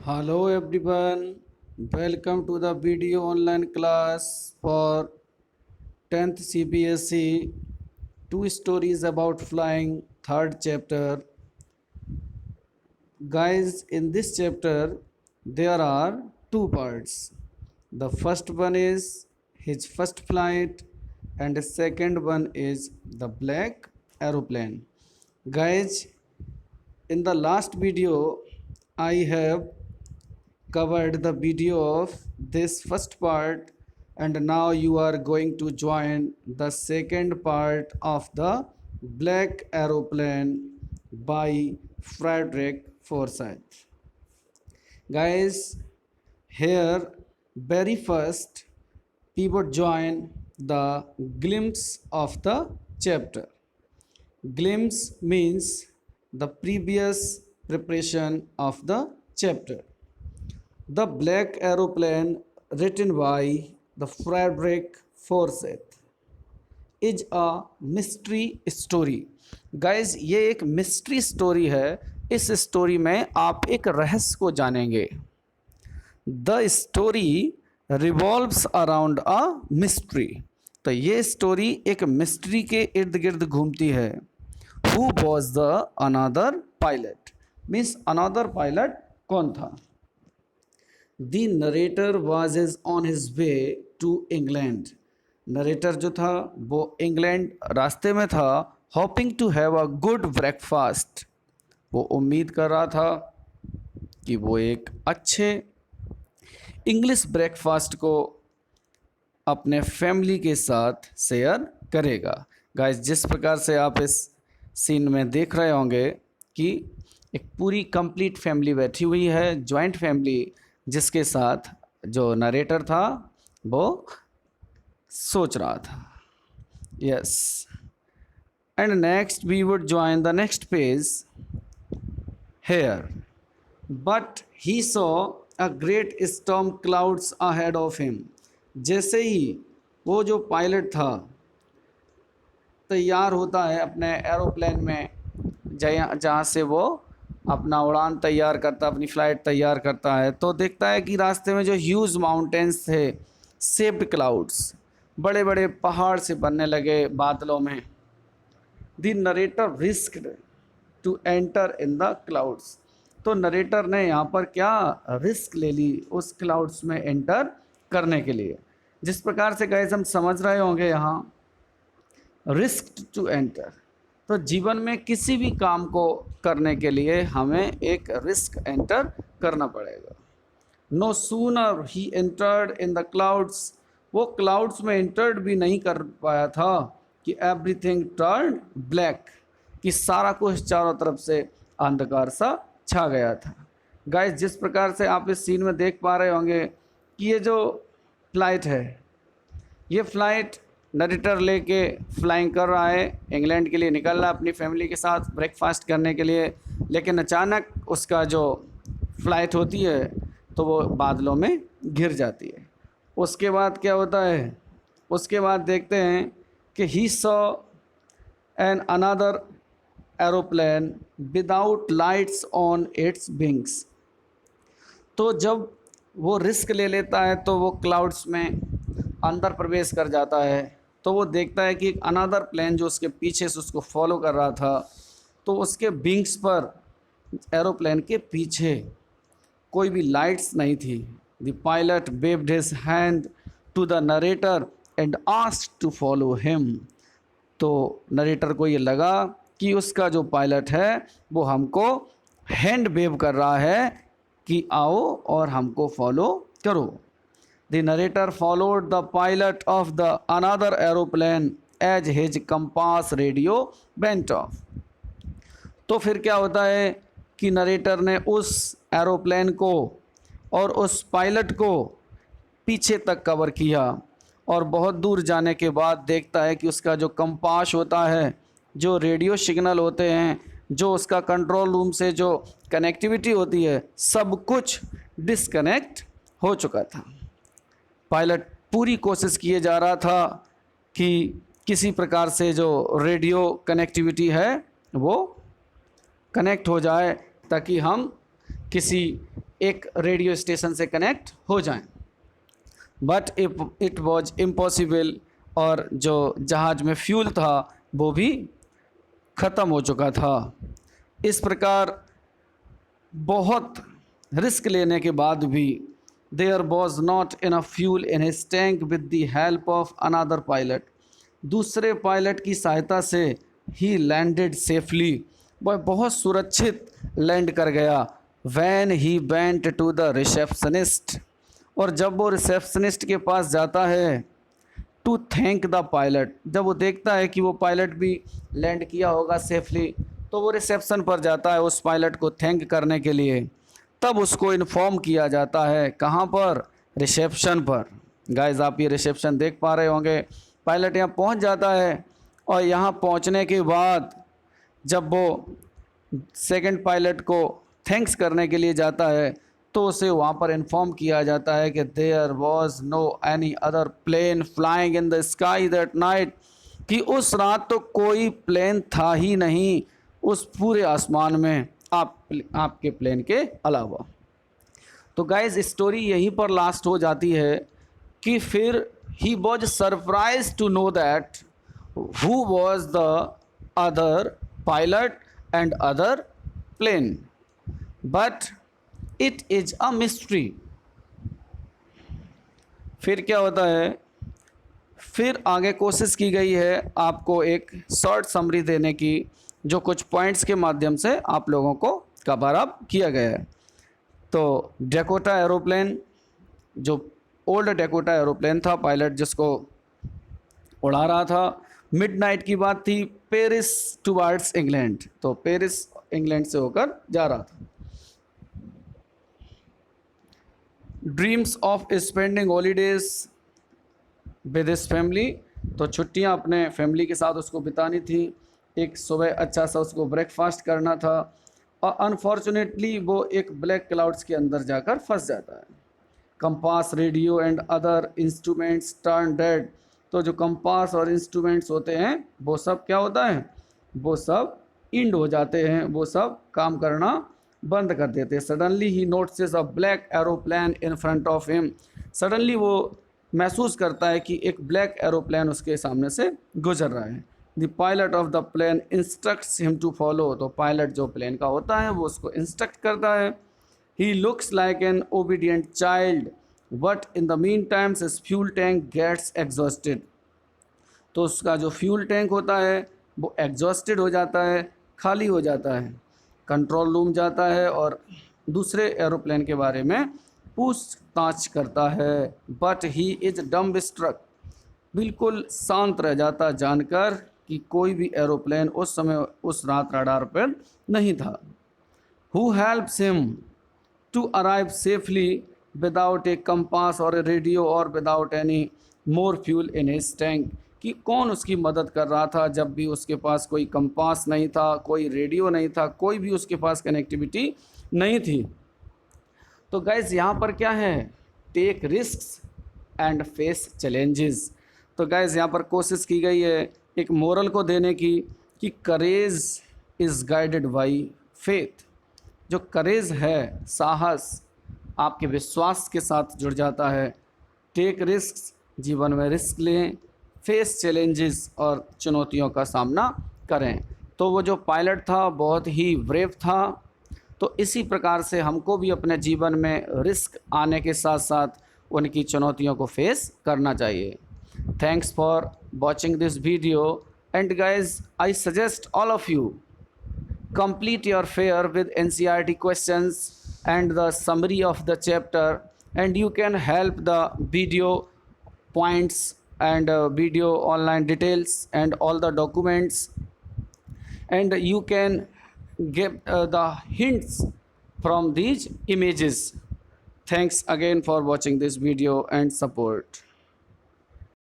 Hello everyone, welcome to the video online class for 10th CBSE. Two stories about flying, third chapter. Guys, in this chapter there are two parts. The first one is his first flight and the second one is the black aeroplane. Guys, in the last video I have covered the video of this first part, and now you are going to join the second part of the Black Aeroplane by Frederick Forsyth. Guys, here very first we would join the glimpse of the chapter. Glimpse means the previous preparation of the chapter. The Black Aeroplane, written by the Frederick Forsyth, is a mystery story. Guys, ये एक mystery story है. इस story में आप एक रहस्य को जानेंगे. The story revolves around a mystery. तो ये स्टोरी एक मिस्ट्री के इर्द गिर्द घूमती है. Who was the another pilot, means another pilot कौन था. The narrator was on his way to England. Narrator जो था वो इंग्लैंड रास्ते में था. hoping to have a good breakfast. वो उम्मीद कर रहा था कि वो एक अच्छे इंग्लिश ब्रेकफास्ट को अपने फैमिली के साथ शेयर करेगा. गाइस, जिस प्रकार से आप इस सीन में देख रहे होंगे कि एक पूरी कंप्लीट फैमिली बैठी हुई है, जॉइंट फैमिली, जिसके साथ जो नरेटर था वो सोच रहा था. Yes, and next we would join the next page here. But he saw a great storm clouds ahead of him. जैसे ही वो जो पायलट था तैयार होता है अपने एरोप्लेन में, जहाँ से वो अपना उड़ान तैयार करता, अपनी फ़्लाइट तैयार करता है, तो देखता है कि रास्ते में जो ह्यूज माउंटेन्स थे, शेप्ड क्लाउड्स, बड़े बड़े पहाड़ से बनने लगे बादलों में. The narrator risked to enter in the clouds. तो नरेटर ने यहाँ पर क्या रिस्क ले ली उस क्लाउड्स में एंटर करने के लिए. जिस प्रकार से गाइस हम समझ रहे होंगे यहाँ रिस्क टू एंटर, तो जीवन में किसी भी काम को करने के लिए हमें एक रिस्क एंटर करना पड़ेगा. No sooner he entered in the clouds. वो क्लाउड्स में एंटर्ड भी नहीं कर पाया था कि एवरीथिंग टर्न ब्लैक, कि सारा कुछ चारों तरफ से अंधकार सा छा गया था. गाइस, जिस प्रकार से आप इस सीन में देख पा रहे होंगे कि ये जो फ्लाइट है, ये फ्लाइट नरेटर लेके फ्लाइंग कर रहा है, इंग्लैंड के लिए निकल रहा है अपनी फैमिली के साथ ब्रेकफास्ट करने के लिए. लेकिन अचानक उसका जो फ्लाइट होती है तो वो बादलों में घिर जाती है. उसके बाद क्या होता है, उसके बाद देखते हैं कि he saw an another aeroplane without lights on its wings. तो जब वो रिस्क ले लेता है तो वो क्लाउड्स में अंदर प्रवेश कर जाता है, तो वो देखता है कि एक अनदर प्लेन जो उसके पीछे से उसको फॉलो कर रहा था, तो उसके विंग्स पर, एरोप्लेन के पीछे कोई भी लाइट्स नहीं थी. The pilot waved his hand to the narrator and asked to follow him. तो नरेटर को ये लगा कि उसका जो पायलट है वो हमको हैंड वेव कर रहा है कि आओ और हमको फॉलो करो. The narrator followed the pilot of the another aeroplane as his compass radio went off. तो फिर क्या होता है कि नरेटर ने उस एरोप्लेन को और उस पायलट को पीछे तक कवर किया, और बहुत दूर जाने के बाद देखता है कि उसका जो कंपास होता है, जो रेडियो सिग्नल होते हैं, जो उसका कंट्रोल रूम से जो कनेक्टिविटी होती है, सब कुछ डिस्कनेक्ट हो चुका था. पायलट पूरी कोशिश किए जा रहा था कि किसी प्रकार से जो रेडियो कनेक्टिविटी है वो कनेक्ट हो जाए, ताकि हम किसी एक रेडियो स्टेशन से कनेक्ट हो जाएं। बट इट वॉज इम्पॉसिबल, और जो जहाज़ में फ्यूल था वो भी ख़त्म हो चुका था। इस प्रकार बहुत रिस्क लेने के बाद भी there was not enough fuel in his tank with the help of another pilot. दूसरे पायलट की सहायता से ही लैंडेड सेफली, वह बहुत सुरक्षित लैंड कर गया। When he went to the receptionist, और जब वो रिसेप्शनिस्ट के पास जाता है टू थैंक द पायलट, जब वो देखता है कि वो पायलट भी लैंड किया होगा सेफली, तो वो रिसेप्शन पर जाता है उस पायलट को थैंक करने के लिए। तब उसको इन्फॉर्म किया जाता है, कहाँ पर? रिसेप्शन पर। गाइस आप ये रिसेप्शन देख पा रहे होंगे। पायलट यहाँ पहुँच जाता है, और यहाँ पहुँचने के बाद जब वो सेकंड पायलट को थैंक्स करने के लिए जाता है, तो उसे वहाँ पर इन्फॉर्म किया जाता है कि there was no any other plane flying in the sky that night, कि उस रात तो कोई प्लेन था ही नहीं उस पूरे आसमान में आपके प्लेन के अलावा। तो गाइज स्टोरी यहीं पर लास्ट हो जाती है कि फिर he was surprise to know that who was the other pilot and other plane, but it is a mystery. फिर क्या होता है, फिर आगे कोशिश की गई है आपको एक शॉर्ट समरी देने की, जो कुछ पॉइंट्स के माध्यम से आप लोगों को कवर अप किया गया है। तो डैकोटा एरोप्लेन, जो ओल्ड डैकोटा एरोप्लेन था, पायलट जिसको उड़ा रहा था, मिडनाइट की बात थी, पेरिस टुवर्ड्स इंग्लैंड, तो पेरिस इंग्लैंड से होकर जा रहा था। Dreams of spending holidays with his family, तो छुट्टियां अपने फैमिली के साथ उसको बितानी थी। एक सुबह अच्छा सा उसको ब्रेकफास्ट करना था, और अनफॉर्चुनेटली वो एक ब्लैक क्लाउड्स के अंदर जाकर फंस जाता है। Compass, radio and other instruments turn dead, तो जो कंपास और इंस्ट्रूमेंट्स होते हैं वो सब क्या होता है, वो सब इंड हो जाते हैं, वो सब काम करना बंद कर देते हैं। Suddenly he notices a black aeroplane in front of him, suddenly वो महसूस करता है कि एक ब्लैक एरोप्लेन उसके सामने से गुजर रहा है। The pilot of the plane instructs him to follow, तो पायलट जो प्लेन का होता है वो उसको इंस्ट्रक्ट करता है। He looks like an obedient child but in the mean times his fuel tank gets exhausted, तो उसका जो फ्यूल टैंक होता है वो एग्जॉस्टेड हो जाता है, खाली हो जाता है। कंट्रोल रूम जाता है और दूसरे एरोप्लेन के बारे में पूछताछ करता है। But he is dumb struck, बिल्कुल शांत रह जाता जानकर कि कोई भी एरोप्लेन उस समय उस रात रडार पर नहीं था। Who helps him to arrive safely without a compass और ए रेडियो और without any more fuel in his tank, कि कौन उसकी मदद कर रहा था जब भी उसके पास कोई कंपास नहीं था, कोई रेडियो नहीं था, कोई भी उसके पास कनेक्टिविटी नहीं थी। तो गाइज यहाँ पर क्या है, take risks and face challenges. तो गाइज यहाँ पर कोशिश की गई है एक मोरल को देने की कि करेज इज़ गाइडेड बाई फेथ। जो करेज है, साहस आपके विश्वास के साथ जुड़ जाता है। टेक रिस्क, जीवन में रिस्क लें, फेस चैलेंजेस और चुनौतियों का सामना करें। तो वो जो पायलट था बहुत ही ब्रेव था। तो इसी प्रकार से हमको भी अपने जीवन में रिस्क आने के साथ साथ उनकी चुनौतियों को फेस करना चाहिए। Thanks for watching this video and guys I suggest all of you complete your fair with NCERT questions and the summary of the chapter, and you can help the video points and video online details and all the documents, and you can get the hints from these images. Thanks again for watching this video and support.